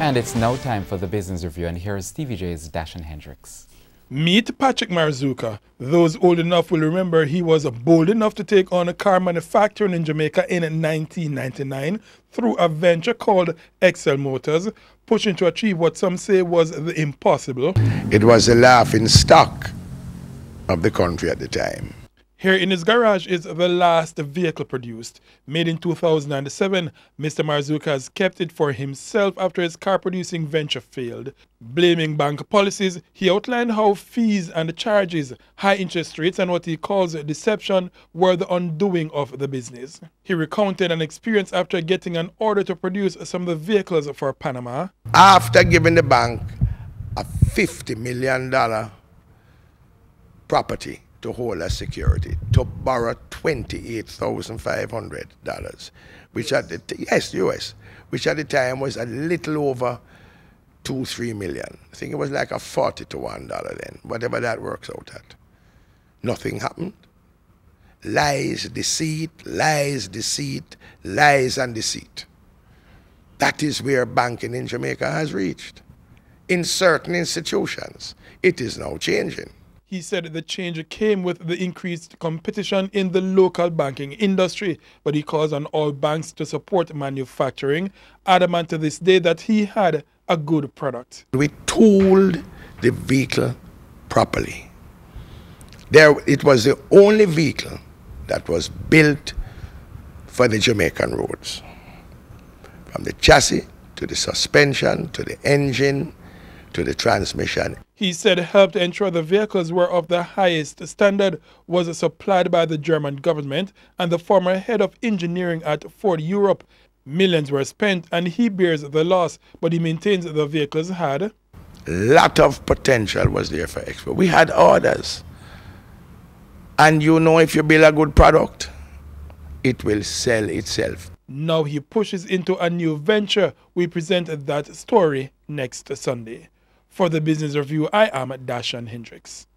And it's now time for the business review, and here is TVJ's Dashan Hendricks. Meet Patrick Marzuka. Those old enough will remember he was bold enough to take on a car manufacturing in Jamaica in 1999 through a venture called Excel Motors, pushing to achieve what some say was the impossible. It was the laughing stock of the country at the time. Here in his garage is the last vehicle produced. Made in 2007, Mr. Marzuka has kept it for himself after his car-producing venture failed. Blaming bank policies, he outlined how fees and charges, high interest rates, and what he calls deception were the undoing of the business. He recounted an experience after getting an order to produce some of the vehicles for Panama. After giving the bank a $50 million property to hold as security, to borrow $28,500, which at the US, which at the time was a little over $2-3 million. I think it was like a 40 to $1 then, whatever that works out at. Nothing happened. Lies, deceit, lies, deceit, lies and deceit. That is where banking in Jamaica has reached. In certain institutions, it is now changing. He said the change came with the increased competition in the local banking industry, but he calls on all banks to support manufacturing, adamant to this day that he had a good product. We tooled the vehicle properly. It was the only vehicle that was built for the Jamaican roads. From the chassis to the suspension to the engine to the transmission. He said help to ensure the vehicles were of the highest standard was supplied by the German government and the former head of engineering at Ford Europe. Millions were spent and he bears the loss, but he maintains the vehicles had a lot of potential was there for export. We had orders. And you know, if you build a good product, it will sell itself. Now he pushes into a new venture. We present that story next Sunday. For the Business Review, I am Dashan Hendricks.